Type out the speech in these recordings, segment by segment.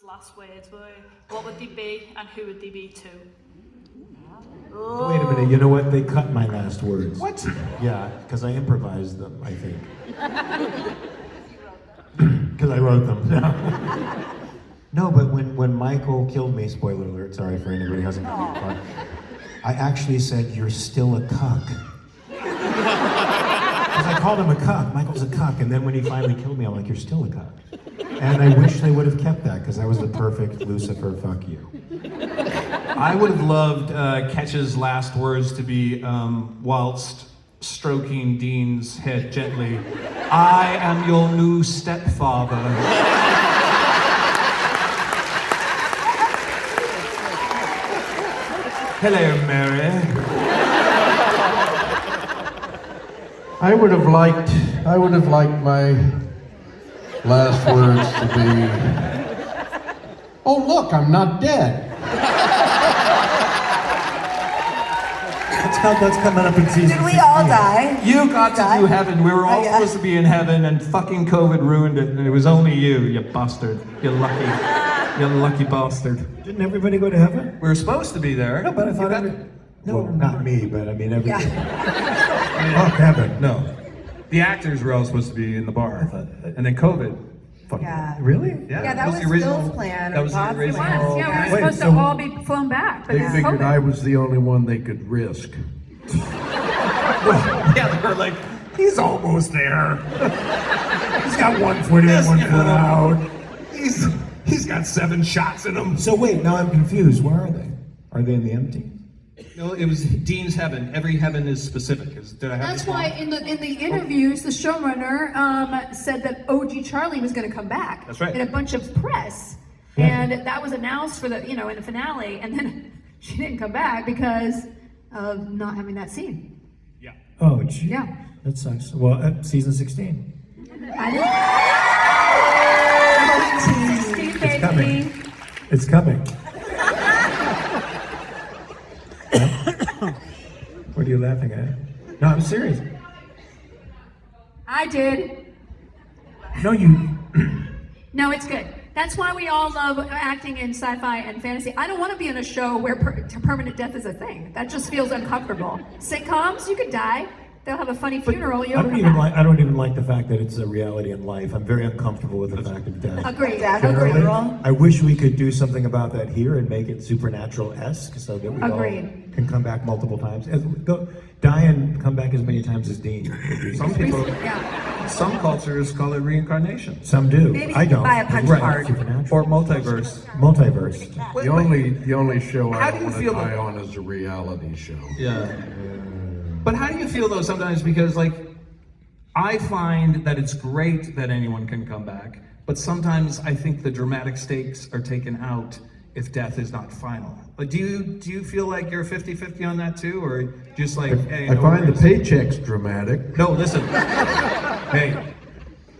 last words were, what would they be and who would they be to? Wait a minute, you know what? They cut my last words. What? Yeah, because I improvised them, I think. Because I wrote them. No, but when Michael killed me, spoiler alert, sorry for anybody who hasn't got it, but I actually said, "You're still a cuck." Because I called him a cuck. Michael's a cuck. And then when he finally killed me, I'm like, "You're still a cuck." And I wish they would have kept that, because that was the perfect Lucifer fuck you. I would have loved Ketch's last words to be, whilst stroking Dean's head gently, "I am your new stepfather." Hello, Mary. I would have liked my last words to be, "Oh look, I'm not dead." That's coming up in season 16. Did we all die? You got to do heaven. We were all Okay. supposed to be in heaven, and fucking COVID ruined it, and it was only you bastard. You lucky bastard. Didn't everybody go to heaven? We were supposed to be there. No, but I thought No, well, not me, but I mean everybody. Yeah. Oh, heaven. No. The actors were all supposed to be in the bar. And then COVID. Fucking Yeah. Really? Yeah, that was the original Bill's plan. That was the Bob's original. plan. Yeah, we were Wait, supposed so- to all be flown back, but They it's figured COVID. I was the only one they could risk. Yeah, they were like, he's almost there. He's got 1 foot in, 1 foot out. He's got 7 shots in him. So wait, now I'm confused. Where are they? Are they in the empty? No, it was Dean's heaven. Every heaven is specific. Did I have That's this why wrong? in the interviews, the showrunner said that OG Charlie was going to come back. That's right. In a bunch of press, and that was announced for the in the finale, and then she didn't come back because of not having that scene. Yeah. Oh, gee. Yeah. That sucks. Well, season 16. Steve It's coming. It's coming. What are you laughing at? No, I'm serious. I did. No, you. No, it's good. That's why we all love acting in sci-fi and fantasy. I don't want to be in a show where permanent death is a thing. That just feels uncomfortable. Sitcoms, you could die. They'll have a funny funeral. You I don't don't come even back. like. I don't even like the fact that it's a reality in life. I'm very uncomfortable with the fact of death. Agreed. Generally, Agreed. I wish we could do something about that here and make it supernatural-esque, so that we all Agreed. can come back multiple times. Die and come back as many times as Dean. Some people, Yeah. some cultures call it reincarnation. Some do. Maybe I don't. buy a punch Right. card. Supernatural. Or multiverse. Multiverse. The only show How I do you want to feel die about- on is a reality show. Yeah. But how do you feel though sometimes? Because like, I find that it's great that anyone can come back, but sometimes I think the dramatic stakes are taken out if death is not final. Like, do you feel like you're 50-50 on that too, or just like, hey, I no find the worries? paychecks dramatic. No, listen. Hey,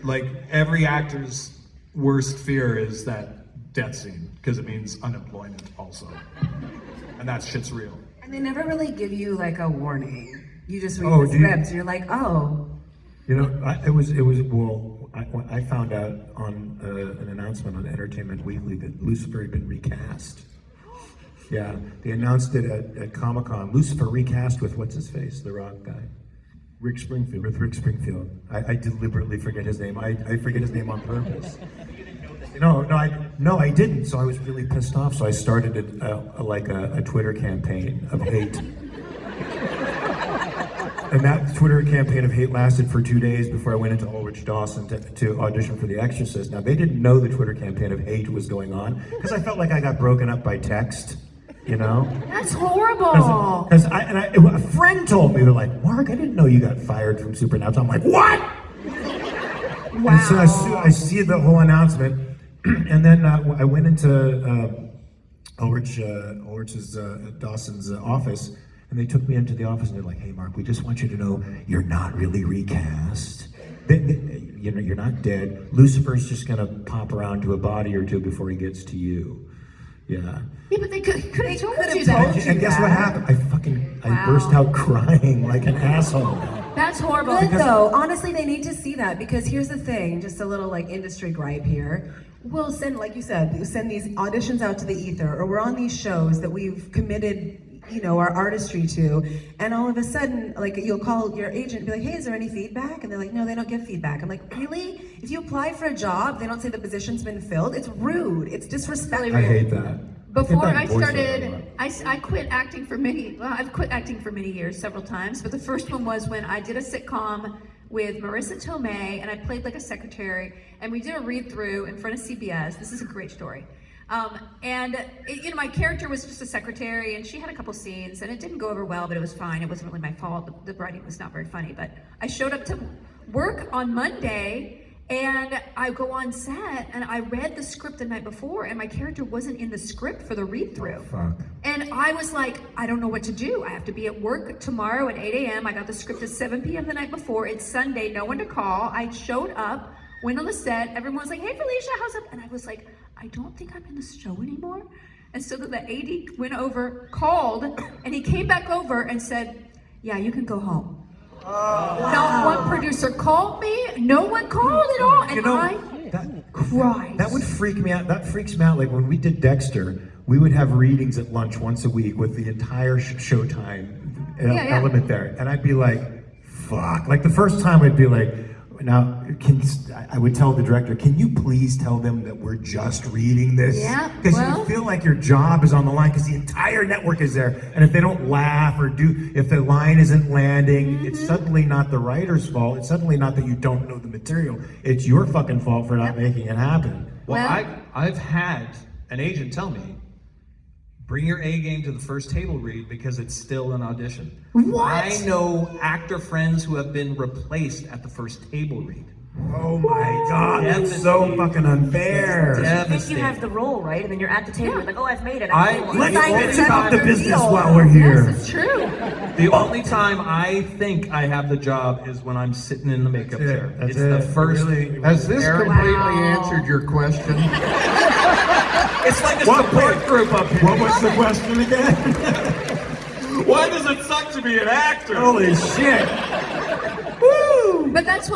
like every actor's worst fear is that death scene because it means unemployment also, and that shit's real. And they never really give you like a warning. You just read Oh, the do you- script and you're like, oh. You know, I found out on an announcement on Entertainment Weekly that Lucifer had been recast. Yeah, they announced it at Comic-Con. Lucifer recast with what's his face, the rock guy? Rick Springfield. With Rick Springfield. I deliberately forget his name. I forget his name on purpose. No, I didn't. So I was really pissed off. So I started a Twitter campaign of hate. And that Twitter campaign of hate lasted for 2 days before I went into Ulrich Dawson to audition for The Exorcist. Now, they didn't know the Twitter campaign of hate was going on because I felt like I got broken up by text, you know? That's horrible. Because a friend told me, they're like, "Mark, I didn't know you got fired from Supernatural." I'm like, "What?" Wow. And so I see the whole announcement, and then I went into Ulrich's Dawson's office, and they took me into the office, and they're like, "Hey, Mark, we just want you to know you're not really recast. You're not dead. Lucifer's just gonna pop around to a body or two before he gets to you." Yeah. Yeah, but they could have told you told that. you And guess what that. happened? I burst out crying like an asshole. That's horrible. Good though. Honestly, they need to see that because here's the thing, just a little like industry gripe here. We'll send, like you said, we'll send these auditions out to the ether, or we're on these shows that we've committed, our artistry to, and all of a sudden, like you'll call your agent and be like, hey, is there any feedback? And they're like, no, they don't give feedback. I'm like, really? If you apply for a job, they don't say the position's been filled? It's rude. It's disrespectful. I hate that. Before Get that I voice started, over. I quit acting for I've quit acting for many years, several times, but the first one was when I did a sitcom with Marissa Tomei, and I played like a secretary, and we did a read-through in front of CBS. This is a great story. My character was just a secretary, and she had a couple scenes, and it didn't go over well, but it was fine. It wasn't really my fault. The writing was not very funny, but I showed up to work on Monday, and I go on set, and I read the script the night before, and my character wasn't in the script for the read-through. Fuck. And I was like, I don't know what to do. I have to be at work tomorrow at 8 a.m. I got the script at 7 p.m. the night before. It's Sunday, no one to call. I showed up, went on the set. Everyone was like, hey, Felicia, how's up? And I was like, I don't think I'm in the show anymore. And so the AD went over, called, and he came back over and said, yeah, you can go home. Not one producer called me. No one called at all. And I cried. That would freak me out. That freaks me out. Like when we did Dexter, we would have readings at lunch once a week with the entire showtime element there. And I'd be like, fuck. Like the first time I'd be like, now, I would tell the director, can you please tell them that we're just reading this? Yeah, Because you feel like your job is on the line because the entire network is there. And if they don't laugh or if the line isn't landing, it's suddenly not the writer's fault. It's suddenly not that you don't know the material. It's your fucking fault for not making it happen. Well, I've had an agent tell me, bring your A game to the first table read because it's still an audition. What? I know actor friends who have been replaced at the first table read. Oh my God, that's so fucking unfair. You think you have the role, right? And then you're at the table, you're like, oh, I've made it. Let's talk the business while we're here. Yes, it's true. The only time I think I have the job is when I'm sitting in the makeup chair. That's It's the first. Has this completely answered your question? It's like a support group up here. What was the question again? Why does it suck to be an actor? Holy shit. But that's